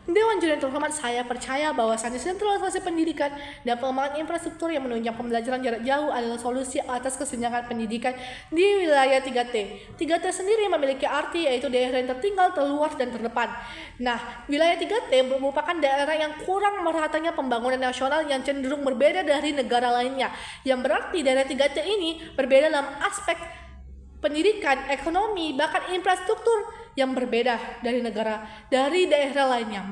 Dewan Juri yang terhormat, saya percaya bahwasannya sentralisasi pendidikan dan pengembangan infrastruktur yang menunjang pembelajaran jarak jauh adalah solusi atas kesenjangan pendidikan di wilayah 3T. 3T sendiri memiliki arti yaitu daerah yang tertinggal, terluar, dan terdepan. Nah, wilayah 3T merupakan daerah yang kurang meratanya pembangunan nasional yang cenderung berbeda dari negara lainnya. Yang berarti daerah 3T ini berbeda dalam aspek pendidikan, ekonomi, bahkan infrastruktur yang berbeda dari daerah lainnya.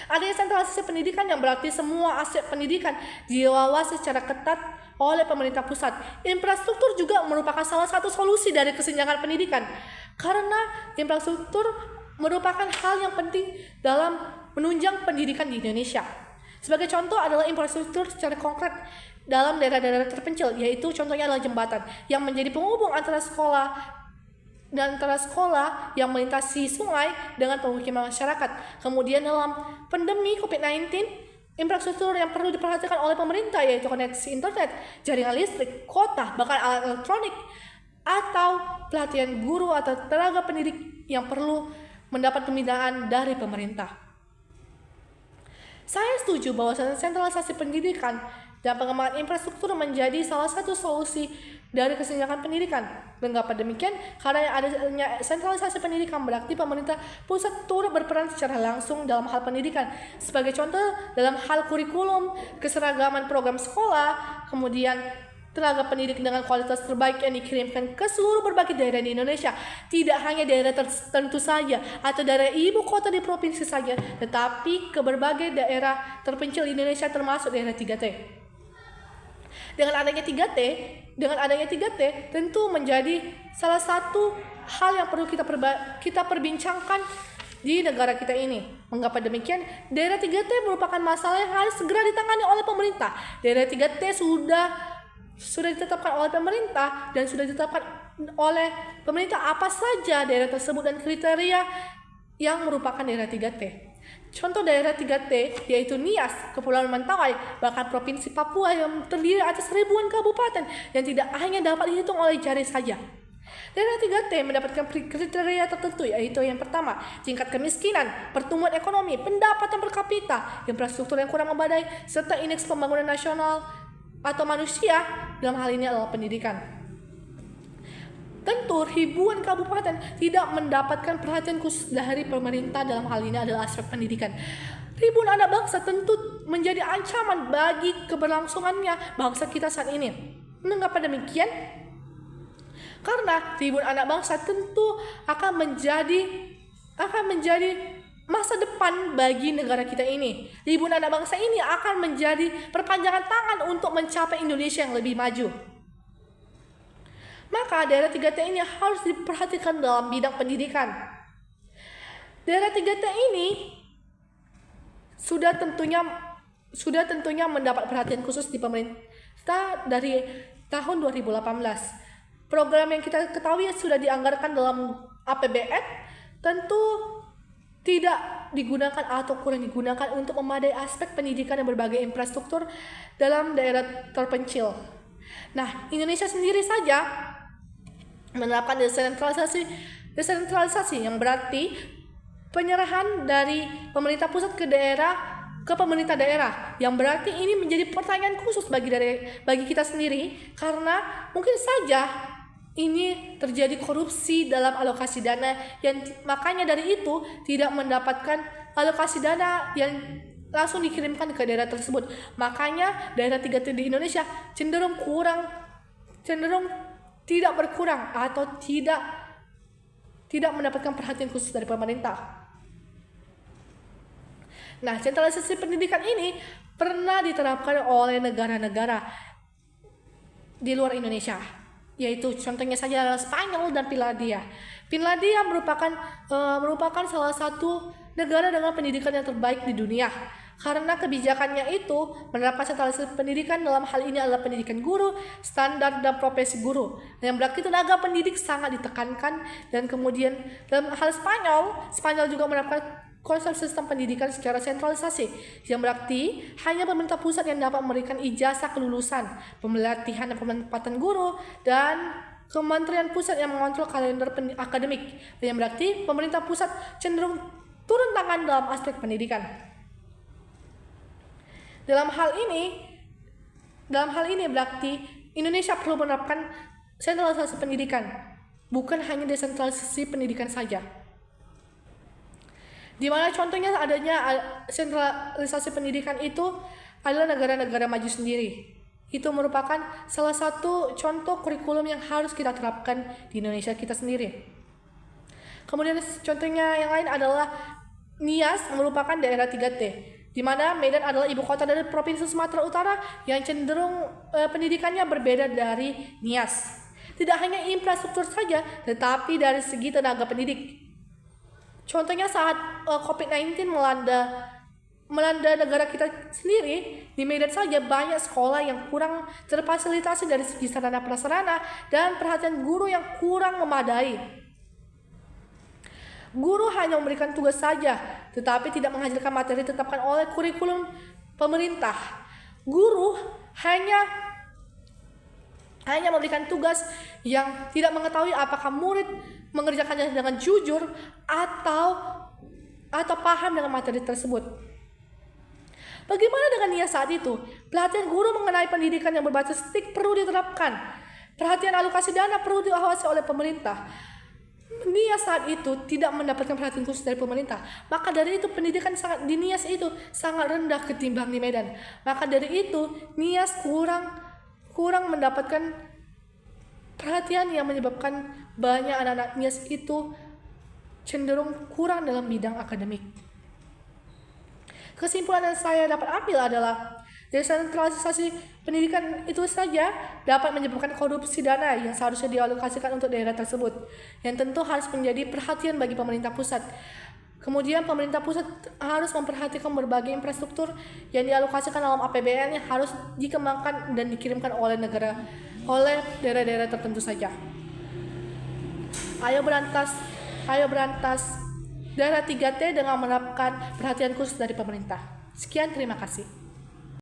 Adanya sentralisasi pendidikan yang berarti semua aspek pendidikan diawasi secara ketat oleh pemerintah pusat. Infrastruktur juga merupakan salah satu solusi dari kesenjangan pendidikan, karena infrastruktur merupakan hal yang penting dalam menunjang pendidikan di Indonesia. Sebagai contoh adalah infrastruktur secara konkret dalam daerah-daerah terpencil, yaitu contohnya adalah jembatan yang menjadi penghubung antara sekolah yang melintasi sungai dengan pemukiman masyarakat. Kemudian dalam pandemi COVID-19, infrastruktur yang perlu diperhatikan oleh pemerintah yaitu koneksi internet, jaringan listrik, kota, bahkan alat elektronik, atau pelatihan guru atau tenaga pendidik yang perlu mendapat pembinaan dari pemerintah. Saya setuju bahwa sentralisasi pendidikan dan pengembangan infrastruktur menjadi salah satu solusi dari kesenjangan pendidikan. Mengapa demikian? Karena adanya sentralisasi pendidikan berarti pemerintah pusat turut berperan secara langsung dalam hal pendidikan. Sebagai contoh, dalam hal kurikulum, keseragaman program sekolah, kemudian tenaga pendidik dengan kualitas terbaik yang dikirimkan ke seluruh berbagai daerah di Indonesia. Tidak hanya daerah tertentu saja atau daerah ibu kota di provinsi saja, tetapi ke berbagai daerah terpencil di Indonesia termasuk daerah 3T. Dengan adanya 3T tentu menjadi salah satu hal yang perlu kita perbincangkan di negara kita ini. Mengapa demikian? Daerah 3T merupakan masalah yang harus segera ditangani oleh pemerintah. Daerah 3T sudah ditetapkan oleh pemerintah dan sudah ditetapkan oleh pemerintah apa saja daerah tersebut dan kriteria yang merupakan daerah 3T. Contoh daerah 3T yaitu Nias, Kepulauan Mentawai, bahkan Provinsi Papua yang terdiri atas ribuan kabupaten yang tidak hanya dapat dihitung oleh jari saja. Daerah 3T mendapatkan kriteria tertentu yaitu yang pertama, tingkat kemiskinan, pertumbuhan ekonomi, pendapatan per kapita, infrastruktur yang kurang memadai, serta indeks pembangunan nasional atau manusia, dalam hal ini adalah pendidikan. Tentu ribuan kabupaten tidak mendapatkan perhatian khusus dari pemerintah, dalam hal ini adalah aspek pendidikan. Ribuan anak bangsa tentu menjadi ancaman bagi keberlangsungannya bangsa kita saat ini. Mengapa demikian? Karena ribuan anak bangsa tentu akan menjadi masa depan bagi negara kita ini. Ribuan anak bangsa ini akan menjadi perpanjangan tangan untuk mencapai Indonesia yang lebih maju. Maka daerah 3T ini harus diperhatikan dalam bidang pendidikan. Daerah 3T ini sudah tentunya mendapat perhatian khusus di pemerintah dari tahun 2018. Program yang kita ketahui sudah dianggarkan dalam APBN tentu tidak digunakan atau kurang digunakan untuk memadai aspek pendidikan dan berbagai infrastruktur dalam daerah terpencil. Nah, Indonesia sendiri saja menerapkan desentralisasi yang berarti penyerahan dari pemerintah pusat ke pemerintah daerah, yang berarti ini menjadi pertanyaan khusus bagi kita sendiri, karena mungkin saja ini terjadi korupsi dalam alokasi dana yang makanya dari itu tidak mendapatkan alokasi dana yang langsung dikirimkan ke daerah tersebut. Makanya daerah 3T di Indonesia cenderung tidak berkurang atau tidak mendapatkan perhatian khusus dari pemerintah. Nah, sentralisasi pendidikan ini pernah diterapkan oleh negara-negara di luar Indonesia, yaitu contohnya saja adalah Spanyol dan Finlandia. Finlandia merupakan salah satu negara dengan pendidikan yang terbaik di dunia, karena kebijakannya itu menerapkan sentralisasi pendidikan. Dalam hal ini adalah pendidikan guru, standar dan profesi guru, yang berarti tenaga pendidik sangat ditekankan. Dan kemudian dalam hal Spanyol juga menerapkan konsep sistem pendidikan secara sentralisasi, yang berarti hanya pemerintah pusat yang dapat memberikan ijazah kelulusan, pelatihan dan penempatan guru, dan Kementerian Pusat yang mengontrol kalender akademik. Yang berarti pemerintah pusat cenderung turun tangan dalam aspek pendidikan. Dalam hal ini berarti Indonesia perlu menerapkan sentralisasi pendidikan, bukan hanya desentralisasi pendidikan saja. Di mana contohnya adanya sentralisasi pendidikan itu adalah negara-negara maju sendiri. Itu merupakan salah satu contoh kurikulum yang harus kita terapkan di Indonesia kita sendiri. Kemudian contohnya yang lain adalah Nias merupakan daerah 3T, di mana Medan adalah ibu kota dari Provinsi Sumatera Utara yang cenderung pendidikannya berbeda dari Nias. Tidak hanya infrastruktur saja, tetapi dari segi tenaga pendidik. Contohnya saat COVID-19 melanda negara kita sendiri, di Medan saja banyak sekolah yang kurang terfasilitasi dari segi sarana prasarana dan perhatian guru yang kurang memadai. Guru hanya memberikan tugas saja, tetapi tidak mengajarkan materi ditetapkan oleh kurikulum pemerintah. Guru hanya memberikan tugas yang tidak mengetahui apakah murid mengerjakannya dengan jujur atau paham dengan materi tersebut. Bagaimana dengan Nias saat itu? Pelatihan guru mengenai pendidikan yang berbasis STIK perlu diterapkan. Perhatian alokasi dana perlu diawasi oleh pemerintah. Nias saat itu tidak mendapatkan perhatian khusus dari pemerintah. Maka dari itu pendidikan di Nias itu sangat rendah ketimbang di Medan. Maka dari itu Nias kurang mendapatkan perhatian yang menyebabkan banyak anak-anak Nias itu cenderung kurang dalam bidang akademik. Kesimpulan yang saya dapat ambil adalah desentralisasi pendidikan itu saja dapat menyebabkan korupsi dana yang seharusnya dialokasikan untuk daerah tersebut, yang tentu harus menjadi perhatian bagi pemerintah pusat. Kemudian pemerintah pusat harus memperhatikan berbagai infrastruktur yang dialokasikan dalam APBN yang harus dikembangkan dan dikirimkan oleh daerah-daerah tertentu saja. Ayo berantas daerah 3T dengan menerapkan perhatian khusus dari pemerintah. Sekian, terima kasih.